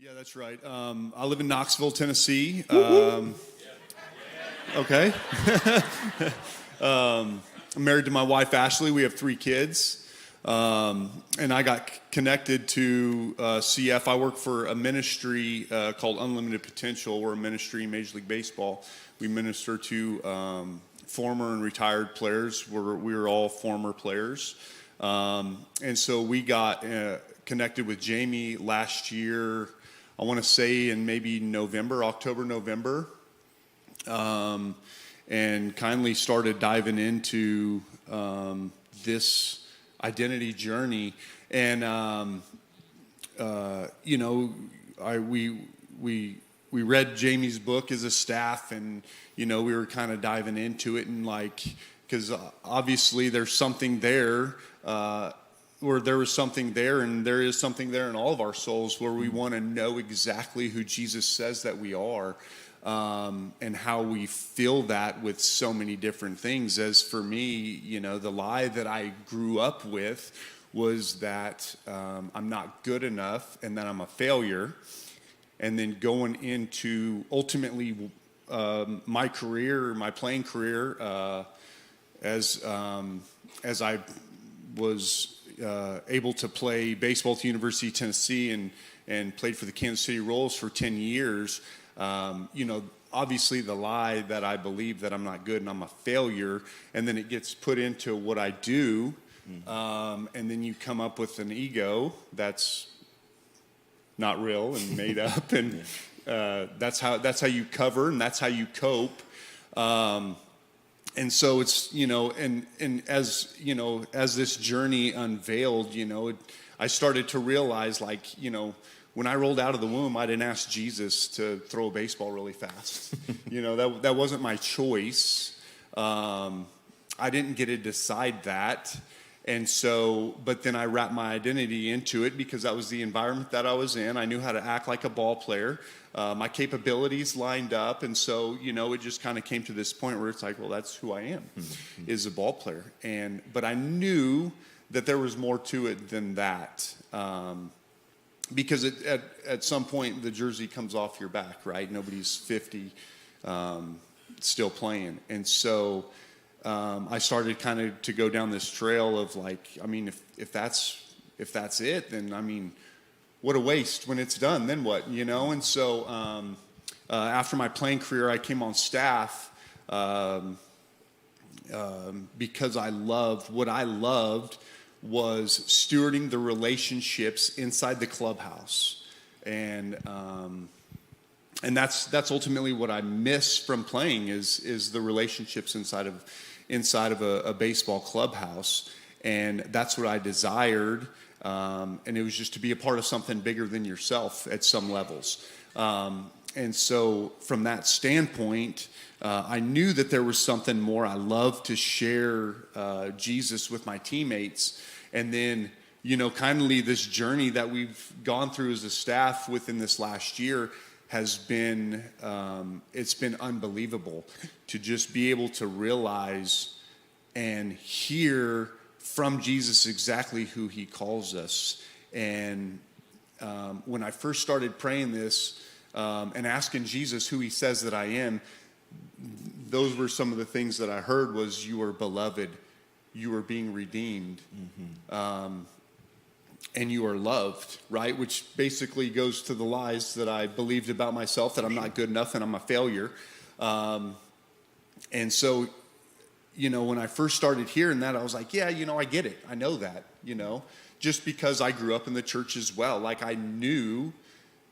Yeah, that's right. I live in Knoxville, Tennessee. Okay. I'm married to my wife, Ashley. We have 3 kids. And I got connected to CF. I work for a ministry called Unlimited Potential. We're a ministry in Major League Baseball. We minister to former and retired players. We're all former players. And so we got connected with Jamie last year, I want to say in maybe October, November, and kindly started diving into this identity journey. And, we read Jamie's book as a staff, and, we were kind of diving into it, and because obviously there's something there, where there was something there, and there is something there in all of our souls where we want to know exactly who Jesus says that we are, and how we feel that with so many different things. As for me, the lie that I grew up with was that I'm not good enough and that I'm a failure. And then going into ultimately my career, my playing career, as I was able to play baseball at the University of Tennessee and played for the Kansas City Royals for 10 years, obviously the lie that I believe that I'm not good and I'm a failure, and then it gets put into what I do, and then you come up with an ego that's not real and made up, and that's how you cover, and that's how you cope. And so it's, and as this journey unveiled, I started to realize, when I rolled out of the womb, I didn't ask Jesus to throw a baseball really fast. That wasn't my choice. I didn't get to decide that. And so, but then I wrapped my identity into it because that was the environment that I was in. I knew how to act like a ball player. My capabilities lined up. And so, it just kind of came to this point where it's like, well, that's who I am, is a ball player. But I knew that there was more to it than that. Because at some point, the jersey comes off your back, right? Nobody's 50 still playing. And so I started kind of to go down this trail of if that's it, then what a waste when it's done. Then what, And so after my playing career, I came on staff because what I loved was stewarding the relationships inside the clubhouse, and that's ultimately what I miss from playing is the relationships inside of a baseball clubhouse, and that's what I desired, and it was just to be a part of something bigger than yourself at some levels, and so from that standpoint, I knew that there was something more. I loved to share Jesus with my teammates. And then, kindly this journey that we've gone through as a staff within this last year has been, it's been unbelievable to just be able to realize and hear from Jesus exactly who he calls us. And when I first started praying this and asking Jesus who he says that I am, those were some of the things that I heard was, you are beloved, you are being redeemed, and you are loved, right? Which basically goes to the lies that I believed about myself, that I'm not good enough and I'm a failure. And so, when I first started hearing that, I was like, yeah, I get it. I know that, just because I grew up in the church as well. I knew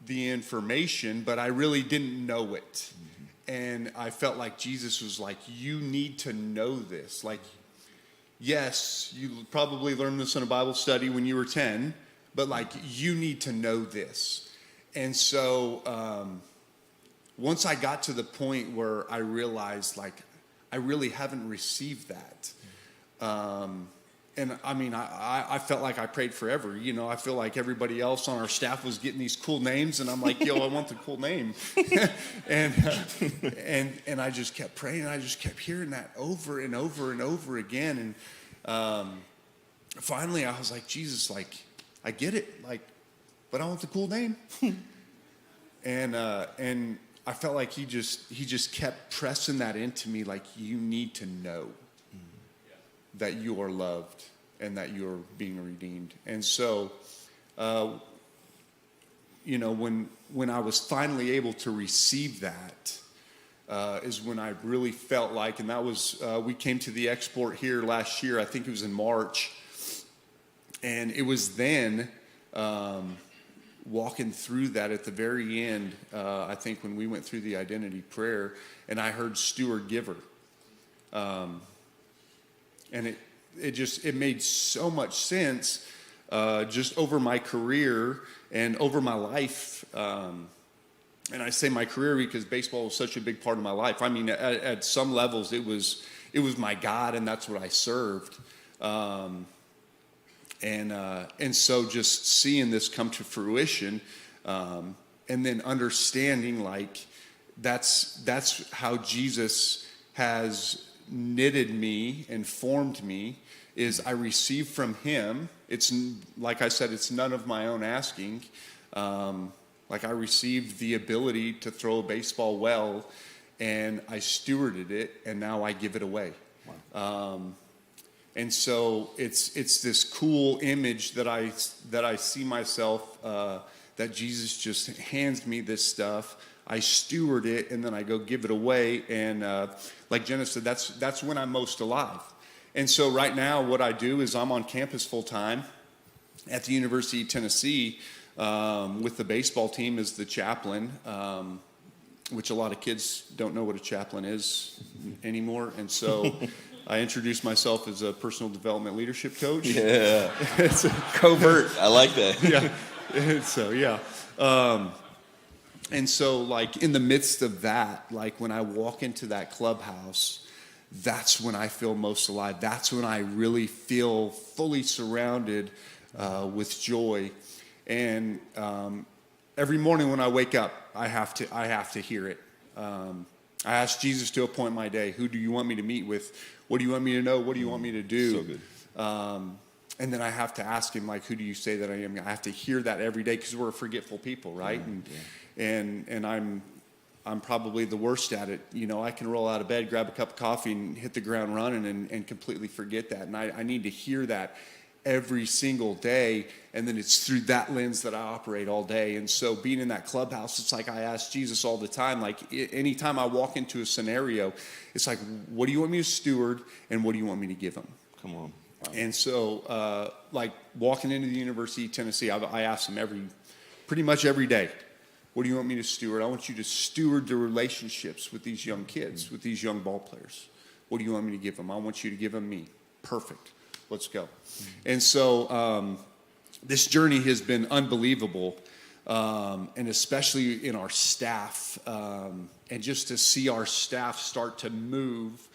the information, but I really didn't know it. And I felt like Jesus was like, you need to know this. Yes, you probably learned this in a Bible study when you were 10, but you need to know this. And so once I got to the point where I realized I really haven't received that. And I felt like I prayed forever. I feel like everybody else on our staff was getting these cool names, and I'm like, yo, I want the cool name. and I just kept praying, and I just kept hearing that over and over and over again. And finally, I was like, Jesus, I get it, but I want the cool name. And I felt like he just kept pressing that into me, like, you need to know that you are loved and that you're being redeemed. And so, when I was finally able to receive that, is when I really felt like, and that was, we came to the export here last year, I think it was in March, and it was then, walking through that at the very end, I think when we went through the identity prayer, and I heard steward giver. And it made so much sense, just over my career and over my life. And I say my career because baseball was such a big part of my life. I mean, at some levels, it was my God, and that's what I served. And so just seeing this come to fruition, and then understanding, like, that's how Jesus has knitted me and formed me, is I receive from him. It's, like I said, it's none of my own asking. Like, I received the ability to throw a baseball well, and I stewarded it, and now I give it away. Wow. And so it's this cool image that I see myself, that Jesus just hands me this stuff. I steward it, and then I go give it away. And like Jenna said, that's when I'm most alive. And so right now what I do is I'm on campus full time at the University of Tennessee, with the baseball team as the chaplain, which a lot of kids don't know what a chaplain is anymore. And so I introduced myself as a personal development leadership coach. Yeah. Covert. I like that. Yeah. And so, yeah. And so, like, in the midst of that, like, when I walk into that clubhouse, that's when I feel most alive. That's when I really feel fully surrounded with joy. And every morning when I wake up, I have to hear it. I ask Jesus to appoint my day. Who do you want me to meet with? What do you want me to know? What do you want me to do? So good. And then I have to ask him, like, who do you say that I am? I have to hear that every day because we're forgetful people, right? And I'm probably the worst at it. You know, I can roll out of bed, grab a cup of coffee, and hit the ground running and completely forget that. And I need to hear that every single day, and then it's through that lens that I operate all day. And so being in that clubhouse, it's like I ask Jesus all the time, like, anytime I walk into a scenario, it's like, what do you want me to steward, and what do you want me to give him? Come on. Wow. And so, like, walking into the University of Tennessee, I ask him pretty much every day, what do you want me to steward? I want you to steward the relationships with these young kids, with these young ball players. What do you want me to give them? I want you to give them me. Perfect. Let's go. And so this journey has been unbelievable, and especially in our staff, and just to see our staff start to move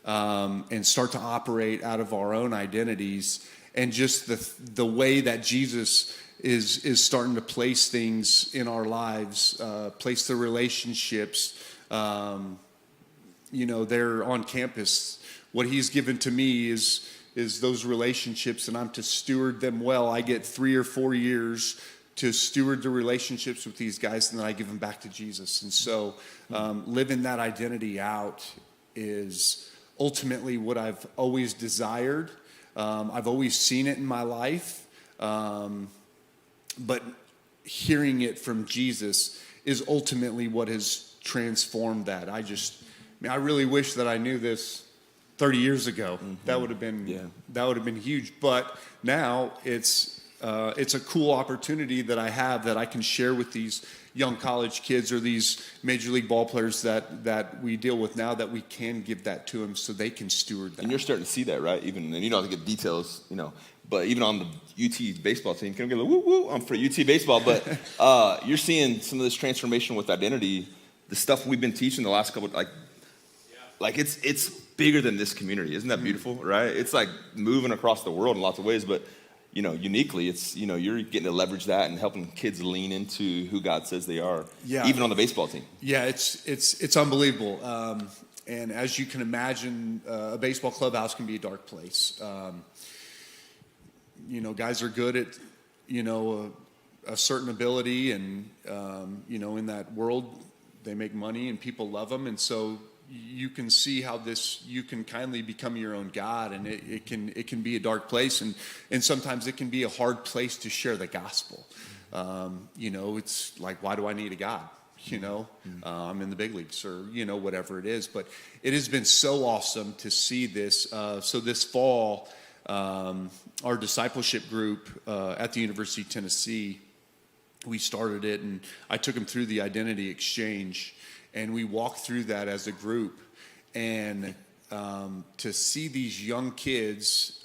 and start to operate out of our own identities, and just the way that Jesus is starting to place things in our lives, place the relationships. They're on campus. What he's given to me is those relationships, and I'm to steward them well. I get 3 or 4 years to steward the relationships with these guys, and then I give them back to Jesus. And so living that identity out is ultimately what I've always desired. I've always seen it in my life, but hearing it from Jesus is ultimately what has transformed that. I really wish that I knew this 30 years ago. Mm-hmm. That would have been huge. But now it's a cool opportunity that I have, that I can share with these young college kids or these major league ball players that we deal with now, that we can give that to them so they can steward that. And you're starting to see that, right? Even, and you don't have to get details, but even on the UT baseball team, can I get a woo woo? I'm for UT baseball, but you're seeing some of this transformation with identity, the stuff we've been teaching the last couple, like it's bigger than this community. Isn't that beautiful, right? It's like moving across the world in lots of ways, but uniquely, it's, you're getting to leverage that and helping kids lean into who God says they are, even on the baseball team. Yeah, it's unbelievable. And as you can imagine, a baseball clubhouse can be a dark place. Guys are good at, a certain ability, and you know, in that world, they make money and people love them, and so you can see how you can kindly become your own God, and it can be a dark place, and sometimes it can be a hard place to share the gospel. You know, it's like, why do I need a God? You know, I'm in the big leagues, or, you know, whatever it is. But it has been so awesome to see this. So this fall, our discipleship group at the University of Tennessee, we started it, and I took them through the identity exchange, and we walked through that as a group. And to see these young kids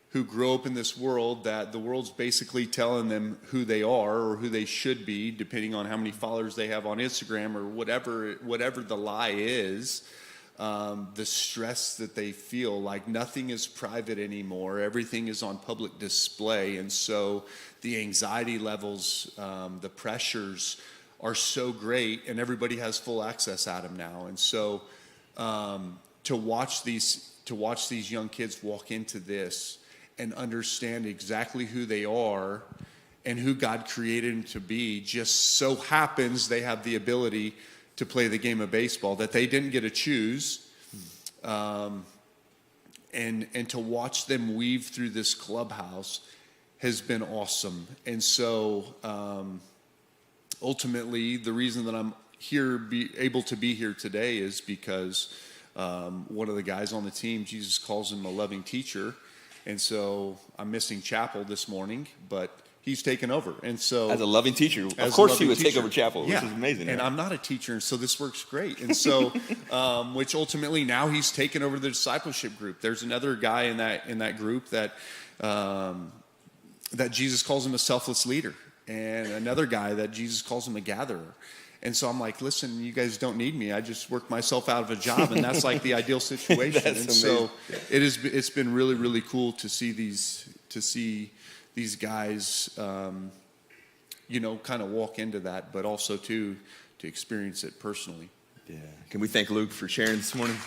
who grow up in this world that the world's basically telling them who they are or who they should be, depending on how many followers they have on Instagram or whatever the lie is, the stress that they feel, like nothing is private anymore, everything is on public display, and so the anxiety levels, the pressures are so great, and everybody has full access at them now. And so to watch these young kids walk into this and understand exactly who they are and who God created them to be, just so happens they have the ability to play the game of baseball that they didn't get to choose, and to watch them weave through this clubhouse has been awesome. And so ultimately, the reason that I'm able to be here today is because one of the guys on the team, Jesus calls him a loving teacher. And so I'm missing Chapel this morning, but he's taken over. And so as a loving teacher, of course he would take over Chapel, which is amazing. And I'm not a teacher, and so this works great. And so, which ultimately now he's taken over the discipleship group. There's another guy in that group that Jesus calls him a selfless leader, and another guy that Jesus calls him a gatherer. And so I'm like, listen, you guys don't need me. I just worked myself out of a job, and that's like the ideal situation. And amazing. So it's been really, really cool to see these guys, you know, kind of walk into that, but also to experience it personally. Yeah. Can we thank Luke for sharing this morning?